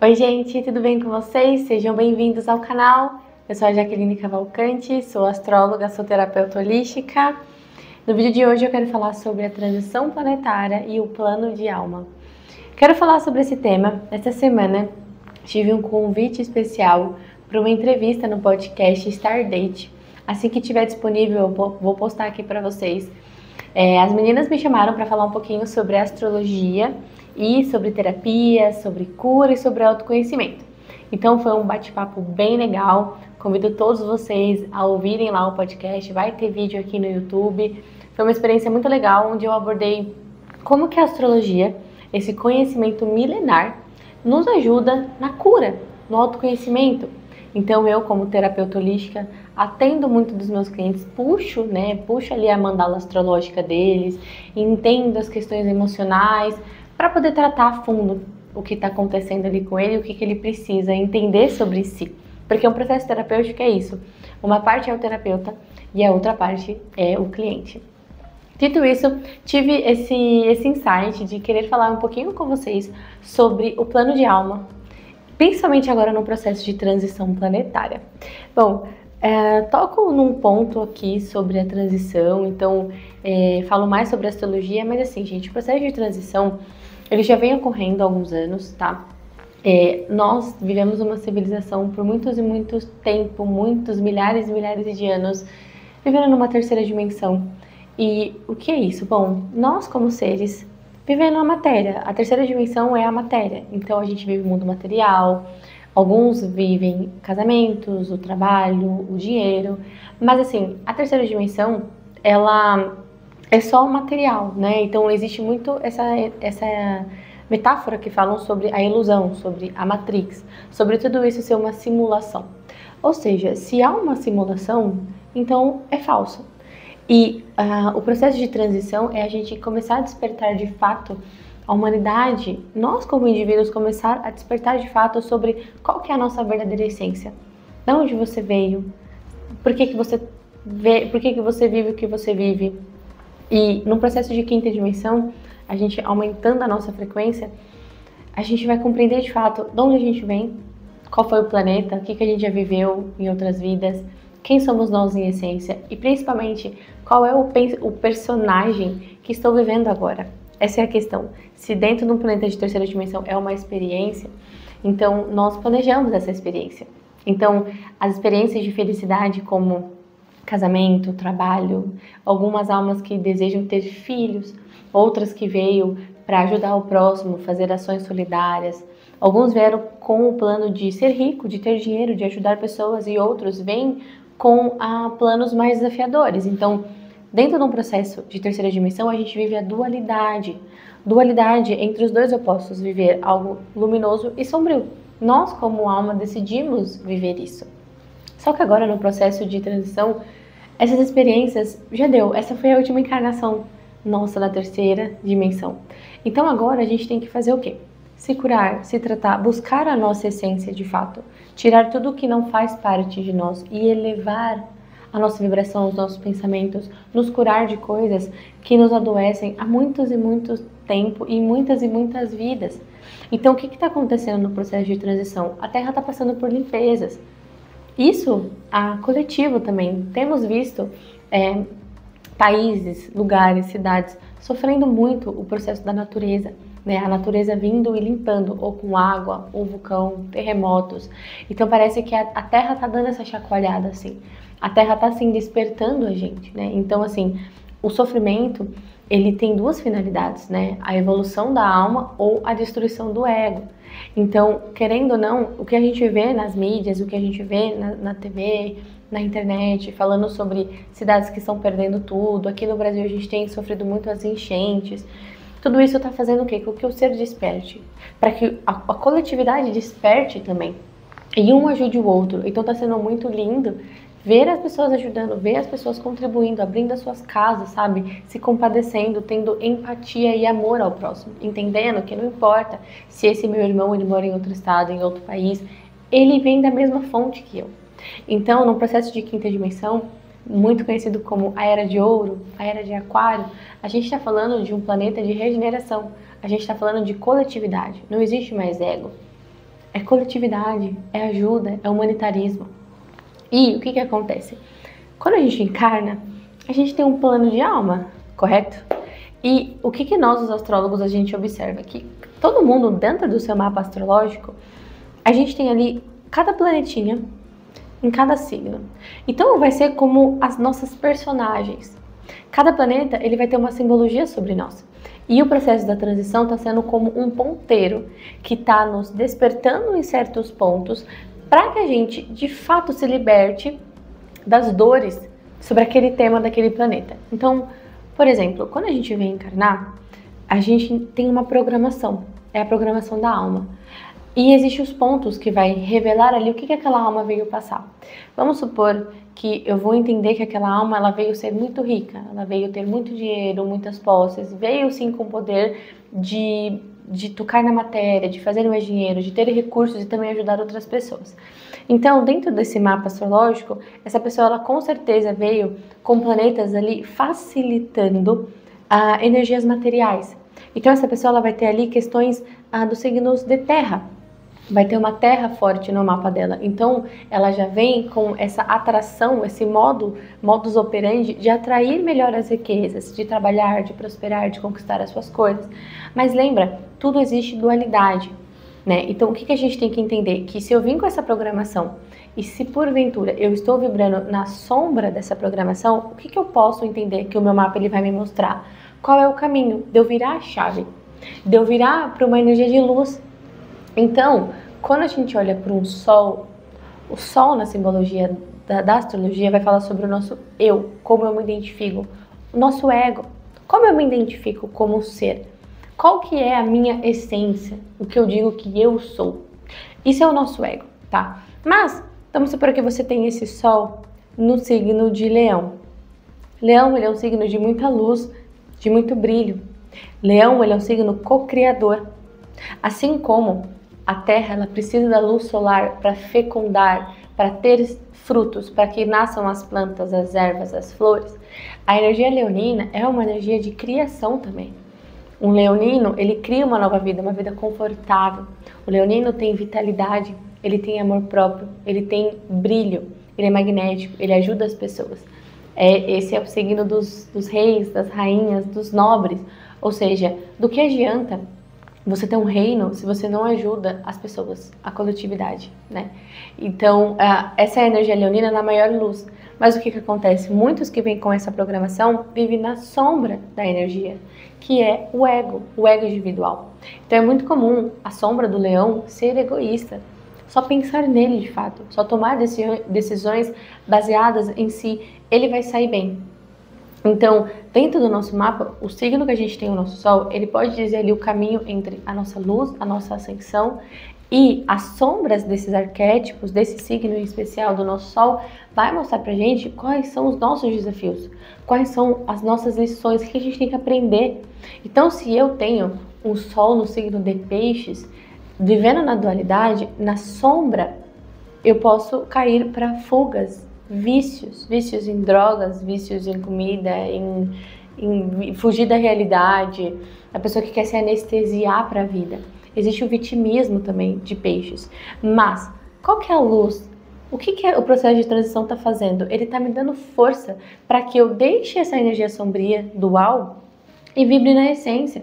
Oi gente, tudo bem com vocês? Sejam bem-vindos ao canal. Eu sou a Jaqueline Cavalcante, sou astróloga, sou terapeuta holística. No vídeo de hoje eu quero falar sobre a transição planetária e o plano de alma. Quero falar sobre esse tema. Esta semana tive um convite especial para uma entrevista no podcast Stardate. Assim que estiver disponível, eu vou postar aqui para vocês. As meninas me chamaram para falar um pouquinho sobre astrologia e sobre terapia, sobre cura e sobre autoconhecimento. Então foi um bate-papo bem legal. Convido todos vocês a ouvirem lá o podcast. Vai ter vídeo aqui no YouTube. Foi uma experiência muito legal, onde eu abordei como que a astrologia, esse conhecimento milenar, nos ajuda na cura, no autoconhecimento. Então eu, como terapeuta holística, atendo muito dos meus clientes, puxo ali a mandala astrológica deles, entendo as questões emocionais, para poder tratar a fundo o que está acontecendo ali com ele, o que ele precisa entender sobre si. Porque um processo terapêutico é isso. Uma parte é o terapeuta e a outra parte é o cliente. Dito isso, tive esse insight de querer falar um pouquinho com vocês sobre o plano de alma, principalmente agora no processo de transição planetária. Bom, toco num ponto aqui sobre a transição, então falo mais sobre astrologia, mas assim, gente, o processo de transição, ele já vem ocorrendo há alguns anos, tá? Nós vivemos uma civilização por muitos e muitos tempo, muitos milhares e milhares de anos, vivendo numa terceira dimensão. E o que é isso? Bom, nós como seres vivendo a matéria, a terceira dimensão é a matéria, então a gente vive o mundo material, alguns vivem casamentos, o trabalho, o dinheiro, mas assim, a terceira dimensão, ela é só o material, né? Então existe muito essa metáfora que falam sobre a ilusão, sobre a Matrix, sobre tudo isso ser uma simulação. Ou seja, se há uma simulação, então é falso. E o processo de transição é a gente começar a despertar de fato a humanidade, nós como indivíduos começar a despertar de fato sobre qual que é a nossa verdadeira essência. De onde você veio, por que você vive o que você vive. E no processo de quinta dimensão, a gente aumentando a nossa frequência, a gente vai compreender de fato de onde a gente vem, qual foi o planeta, o que a gente já viveu em outras vidas, quem somos nós em essência e principalmente qual é o personagem que estou vivendo agora. Essa é a questão. Se dentro de um planeta de terceira dimensão é uma experiência, então nós planejamos essa experiência. Então as experiências de felicidade como casamento, trabalho, algumas almas que desejam ter filhos, outras que veio para ajudar o próximo, fazer ações solidárias. Alguns vieram com o plano de ser rico, de ter dinheiro, de ajudar pessoas e outros vêm com planos mais desafiadores. Então, dentro de um processo de terceira dimensão, a gente vive a dualidade entre os dois opostos, viver algo luminoso e sombrio. Nós, como alma, decidimos viver isso. Só que agora, no processo de transição, essas experiências já deu. Essa foi a última encarnação nossa da terceira dimensão. Então agora a gente tem que fazer o quê? Se curar, se tratar, buscar a nossa essência de fato, tirar tudo o que não faz parte de nós e elevar a nossa vibração, os nossos pensamentos, nos curar de coisas que nos adoecem há muitos e muitos tempo e muitas vidas. Então o que está acontecendo no processo de transição? A Terra está passando por limpezas. Isso, coletivo também. Temos visto países, lugares, cidades sofrendo muito o processo da natureza. A natureza vindo e limpando, ou com água, ou vulcão, terremotos. Então parece que a Terra está dando essa chacoalhada, assim. A Terra está, assim, despertando a gente, né? Então, assim, o sofrimento, ele tem duas finalidades, né? A evolução da alma ou a destruição do ego. Então, querendo ou não, o que a gente vê nas mídias, o que a gente vê na TV, na internet, falando sobre cidades que estão perdendo tudo. Aqui no Brasil a gente tem sofrido muito as enchentes. Tudo isso está fazendo o quê? Com que o ser desperte, para que a coletividade desperte também, e um ajude o outro. Então está sendo muito lindo ver as pessoas ajudando, ver as pessoas contribuindo, abrindo as suas casas, sabe? Se compadecendo, tendo empatia e amor ao próximo, entendendo que não importa se esse meu irmão ele mora em outro estado, em outro país, ele vem da mesma fonte que eu. Então, no processo de quinta dimensão, muito conhecido como a Era de Ouro, a Era de Aquário, a gente está falando de um planeta de regeneração, a gente está falando de coletividade, não existe mais ego. é coletividade, é ajuda, é humanitarismo. E o que que acontece? Quando a gente encarna, a gente tem um plano de alma, correto? E o que que nós, os astrólogos, a gente observa? Que todo mundo, dentro do seu mapa astrológico, a gente tem ali cada planetinha em cada signo. Então vai ser como as nossas personagens. Cada planeta ele vai ter uma simbologia sobre nós. E o processo da transição está sendo como um ponteiro que está nos despertando em certos pontos para que a gente de fato se liberte das dores sobre aquele tema daquele planeta. Então, por exemplo, quando a gente vem encarnar, a gente tem uma programação, é a programação da alma. E existem os pontos que vai revelar ali o que aquela alma veio passar. Vamos supor que eu vou entender que aquela alma ela veio ser muito rica, ela veio ter muito dinheiro, muitas posses, veio sim com o poder de tocar na matéria, de fazer mais dinheiro, de ter recursos e também ajudar outras pessoas. Então, dentro desse mapa astrológico, essa pessoa ela com certeza veio com planetas ali facilitando energias materiais. Então, essa pessoa ela vai ter ali questões dos signos de terra. Vai ter uma terra forte no mapa dela. Então, ela já vem com essa atração, esse modus operandi de atrair melhor as riquezas, de trabalhar, de prosperar, de conquistar as suas coisas. Mas lembra, tudo existe dualidade, né? Então, o que a gente tem que entender? Que se eu vim com essa programação e se porventura eu estou vibrando na sombra dessa programação, o que eu posso entender que o meu mapa ele vai me mostrar? Qual é o caminho? De eu virar a chave, de eu virar para uma energia de luz. Então, quando a gente olha para um sol, o sol na simbologia da astrologia vai falar sobre o nosso eu, como eu me identifico, o nosso ego, como eu me identifico como ser, qual que é a minha essência, o que eu digo que eu sou. Isso é o nosso ego, tá? Mas, vamos supor que você tem esse sol no signo de Leão. Leão, ele é um signo de muita luz, de muito brilho. Leão, ele é um signo co-criador. Assim como a Terra ela precisa da luz solar para fecundar, para ter frutos, para que nasçam as plantas, as ervas, as flores. A energia leonina é uma energia de criação também. Um leonino, ele cria uma nova vida, uma vida confortável. O leonino tem vitalidade, ele tem amor próprio, ele tem brilho, ele é magnético, ele ajuda as pessoas. Esse é o signo dos reis, das rainhas, dos nobres. Ou seja, do que adianta você ter um reino se você não ajuda as pessoas, a coletividade, né? Então, essa é a energia leonina na maior luz. Mas o que acontece? Muitos que vêm com essa programação vivem na sombra da energia, que é o ego individual. Então, é muito comum a sombra do leão ser egoísta, só pensar nele de fato, só tomar decisões baseadas em si, ele vai sair bem. Então, dentro do nosso mapa, o signo que a gente tem, o nosso Sol, ele pode dizer ali o caminho entre a nossa luz, a nossa ascensão e as sombras desses arquétipos, desse signo em especial do nosso Sol, vai mostrar pra gente quais são os nossos desafios, quais são as nossas lições, o que a gente tem que aprender. Então, se eu tenho um Sol no signo de Peixes, vivendo na dualidade, na sombra, eu posso cair para fugas, vícios em drogas, vícios em comida, em fugir da realidade, a pessoa que quer se anestesiar para a vida. Existe o vitimismo também de Peixes. Mas, qual que é a luz? O que o processo de transição está fazendo? Ele está me dando força para que eu deixe essa energia sombria, dual, e vibre na essência,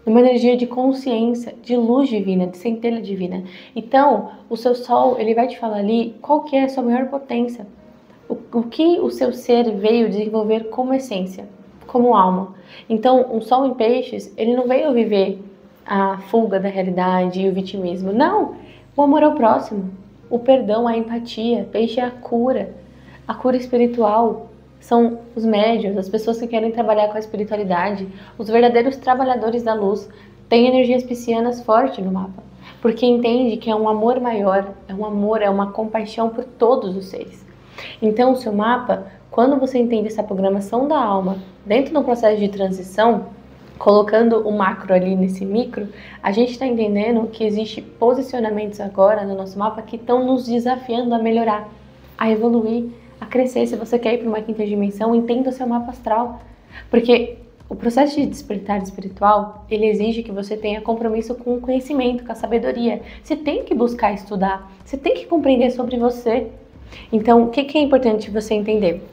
uma energia de consciência, de luz divina, de centelha divina. Então, o seu Sol, ele vai te falar ali qual que é a sua maior potência. O que o seu ser veio desenvolver como essência, como alma. Então, um Sol em Peixes, ele não veio viver a fuga da realidade e o vitimismo. Não! O amor ao próximo, o perdão, a empatia. Peixe é a cura espiritual. São os médiuns, as pessoas que querem trabalhar com a espiritualidade, os verdadeiros trabalhadores da luz. Têm energias piscianas fortes no mapa, porque entende que é um amor maior, é uma compaixão por todos os seres. Então, o seu mapa, quando você entende essa programação da alma dentro do processo de transição, colocando o macro ali nesse micro, a gente está entendendo que existe posicionamentos agora no nosso mapa que estão nos desafiando a melhorar, a evoluir, a crescer. Se você quer ir para uma quinta dimensão, entenda o seu mapa astral. Porque O processo de despertar espiritual, ele exige que você tenha compromisso com o conhecimento, com a sabedoria. Você tem que buscar estudar, você tem que compreender sobre você. Então, o que é importante você entender?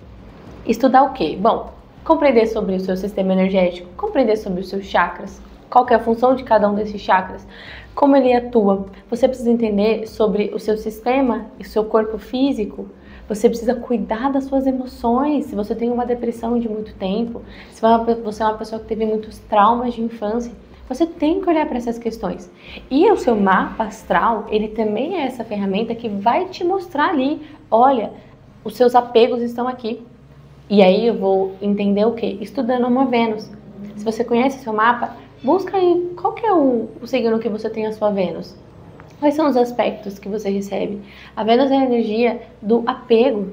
Estudar o quê? Bom, compreender sobre o seu sistema energético, compreender sobre os seus chakras, qual que é a função de cada um desses chakras, como ele atua. Você precisa entender sobre o seu sistema e o seu corpo físico. Você precisa cuidar das suas emoções. Se você tem uma depressão de muito tempo, se você é uma pessoa que teve muitos traumas de infância, você tem que olhar para essas questões. E o seu mapa astral, ele também é essa ferramenta que vai te mostrar ali, olha, os seus apegos estão aqui. E aí eu vou entender o quê? Estudando uma Vênus. Se você conhece seu mapa, busca aí qual que é o signo que você tem a sua Vênus. Quais são os aspectos que você recebe? A Vênus é a energia do apego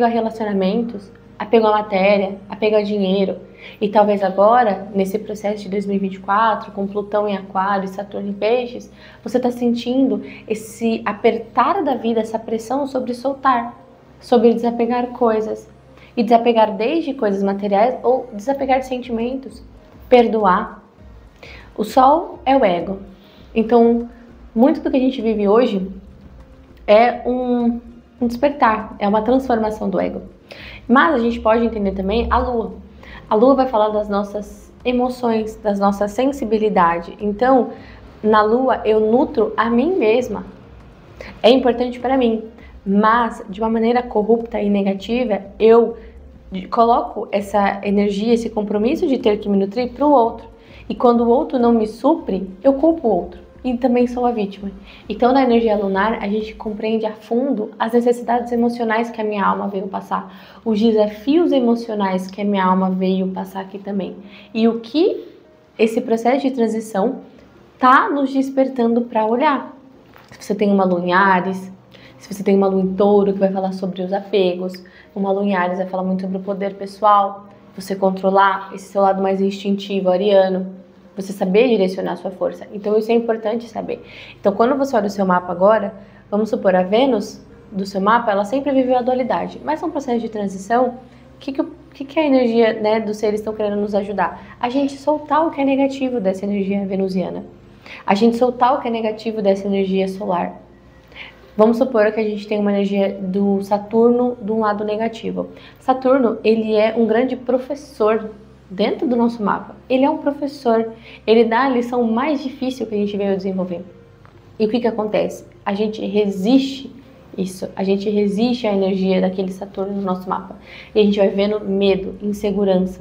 a relacionamentos, apego à matéria, apego a dinheiro. E talvez agora, nesse processo de 2024, com Plutão em Aquário e Saturno em Peixes, você está sentindo esse apertar da vida, essa pressão sobre soltar, sobre desapegar coisas. E desapegar desde coisas materiais ou desapegar de sentimentos, perdoar. O Sol é o ego. Então, muito do que a gente vive hoje é um despertar, é uma transformação do ego. Mas a gente pode entender também a Lua. A Lua vai falar das nossas emoções, das nossas sensibilidades. Então, na Lua eu nutro a mim mesma. É importante para mim, mas de uma maneira corrupta e negativa, eu coloco essa energia, esse compromisso de ter que me nutrir para o outro. E quando o outro não me supre, eu culpo o outro. E também sou a vítima. Então, na energia lunar, a gente compreende a fundo as necessidades emocionais que a minha alma veio passar, os desafios emocionais que a minha alma veio passar aqui também. E o que esse processo de transição tá nos despertando para olhar. Se você tem uma lua em Áries, se você tem uma lua em Touro, que vai falar sobre os apegos, uma lua em Áries vai falar muito sobre o poder pessoal, você controlar esse seu lado mais instintivo, ariano, você saber direcionar a sua força. Então isso é importante saber. Então quando você olha o seu mapa agora, vamos supor, a Vênus do seu mapa, ela sempre viveu a dualidade. Mas num processo de transição, o que a energia, né, dos seres estão querendo nos ajudar? A gente soltar o que é negativo dessa energia venusiana. A gente soltar o que é negativo dessa energia solar. Vamos supor que a gente tem uma energia do Saturno de um lado negativo. Saturno, ele é um grande professor dentro do nosso mapa. Ele é um professor, ele dá a lição mais difícil que a gente veio desenvolver. E o que acontece? A gente resiste isso, a gente resiste à energia daquele Saturno no nosso mapa. E a gente vai vendo medo, insegurança.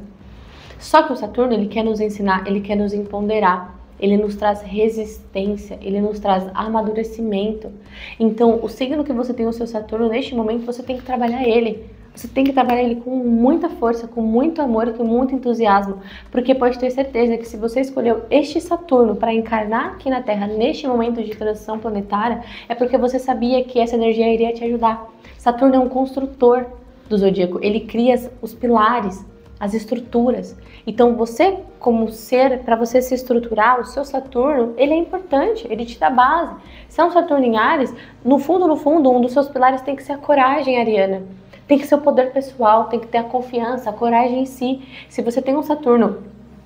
Só que o Saturno, ele quer nos ensinar, ele quer nos empoderar. Ele nos traz resistência, ele nos traz amadurecimento. Então, o signo que você tem o seu Saturno, neste momento, você tem que trabalhar ele. Você tem que trabalhar ele com muita força, com muito amor e com muito entusiasmo. Porque pode ter certeza que se você escolheu este Saturno para encarnar aqui na Terra, neste momento de transição planetária, é porque você sabia que essa energia iria te ajudar. Saturno é um construtor do zodíaco, ele cria os pilares, as estruturas. Então você, como ser, para você se estruturar, o seu Saturno, ele é importante, ele te dá base. Se é um Saturno em Áries, no fundo, um dos seus pilares tem que ser a coragem ariana. Tem que ser o poder pessoal, tem que ter a confiança, a coragem em si. Se você tem um Saturno,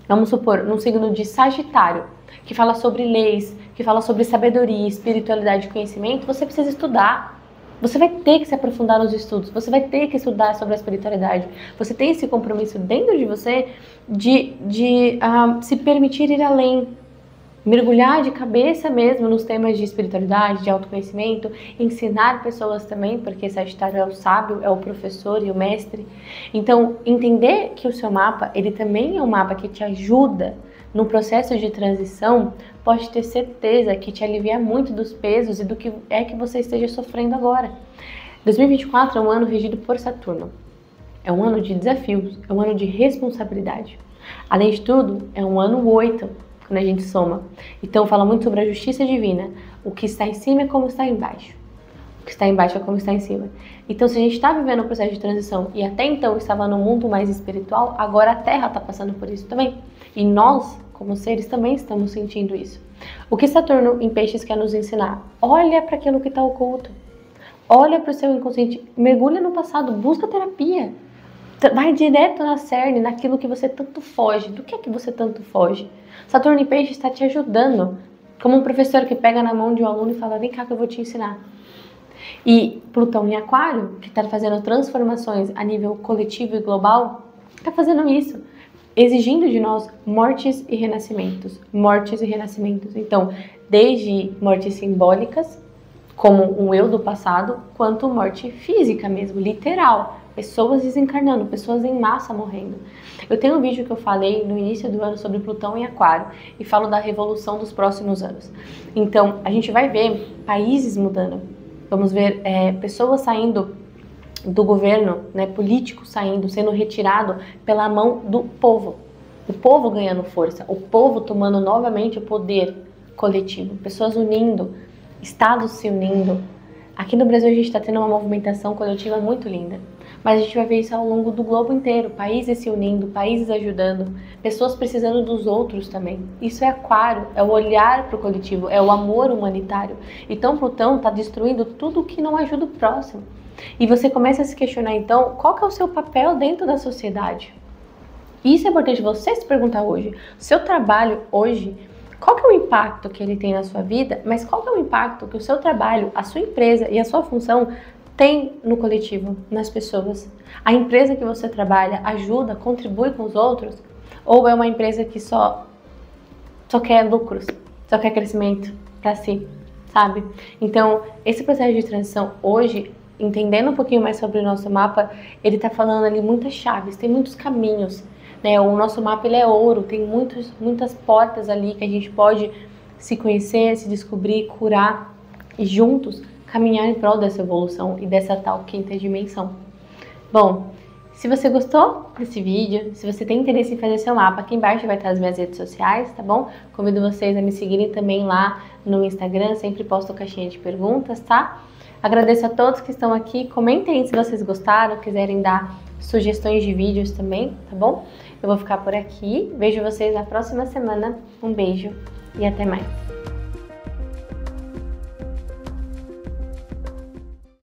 vamos supor, num signo de Sagitário, que fala sobre leis, que fala sobre sabedoria, espiritualidade e conhecimento, você precisa estudar. Você vai ter que se aprofundar nos estudos, você vai ter que estudar sobre a espiritualidade. Você tem esse compromisso dentro de você de se permitir ir além, mergulhar de cabeça mesmo nos temas de espiritualidade, de autoconhecimento, ensinar pessoas também, porque Sagitário é o sábio, é o professor e o mestre. Então, entender que o seu mapa, ele também é um mapa que te ajuda no processo de transição, pode ter certeza que te alivia muito dos pesos e do que é que você esteja sofrendo agora. 2024 é um ano regido por Saturno. É um ano de desafios, é um ano de responsabilidade. Além de tudo, é um ano 8, quando a gente soma. Então fala muito sobre a justiça divina. O que está em cima é como está embaixo. O que está embaixo é como está em cima. Então, se a gente está vivendo um processo de transição e até então estava no mundo mais espiritual, agora a Terra está passando por isso também. E nós, como seres, também estamos sentindo isso. O que Saturno em Peixes quer nos ensinar? Olha para aquilo que está oculto. Olha para o seu inconsciente. Mergulha no passado. Busca terapia. Vai direto na cerne, naquilo que você tanto foge. Do que é que você tanto foge? Saturno em Peixes está te ajudando, como um professor que pega na mão de um aluno e fala, vem cá que eu vou te ensinar. E Plutão em Aquário, que está fazendo transformações a nível coletivo e global, está fazendo isso, exigindo de nós mortes e renascimentos. Mortes e renascimentos. Então, desde mortes simbólicas, como um eu do passado, quanto morte física mesmo, literal. Pessoas desencarnando, pessoas em massa morrendo. Eu tenho um vídeo que eu falei no início do ano sobre Plutão em Aquário e falo da revolução dos próximos anos. Então, a gente vai ver países mudando. Vamos ver pessoas saindo do governo, né, políticos saindo, sendo retirado pela mão do povo. O povo ganhando força, o povo tomando novamente o poder coletivo, pessoas unindo, estados se unindo. Aqui no Brasil a gente está tendo uma movimentação coletiva muito linda, mas a gente vai ver isso ao longo do globo inteiro, países se unindo, países ajudando, pessoas precisando dos outros também. Isso é Aquário, é o olhar para o coletivo, é o amor humanitário. Então Plutão está destruindo tudo que não ajuda o próximo. E você começa a se questionar então, qual que é o seu papel dentro da sociedade? Isso é importante você se perguntar hoje. O seu trabalho hoje, qual que é o impacto que ele tem na sua vida, mas qual que é o impacto que o seu trabalho, a sua empresa e a sua função tem no coletivo, nas pessoas? A empresa que você trabalha ajuda, contribui com os outros? Ou é uma empresa que só quer lucros, só quer crescimento para si, sabe? Então, esse processo de transição hoje, entendendo um pouquinho mais sobre o nosso mapa, ele tá falando ali muitas chaves, tem muitos caminhos, né? O nosso mapa ele é ouro, tem muitas portas ali que a gente pode se conhecer, se descobrir, curar e juntos caminhar em prol dessa evolução e dessa tal quinta dimensão. Bom, se você gostou desse vídeo, se você tem interesse em fazer seu mapa, aqui embaixo vai estar as minhas redes sociais, tá bom? Convido vocês a me seguirem também lá no Instagram, sempre posto caixinha de perguntas, tá? Agradeço a todos que estão aqui, comentem se vocês gostaram, quiserem dar sugestões de vídeos também, tá bom? Eu vou ficar por aqui, vejo vocês na próxima semana, um beijo e até mais!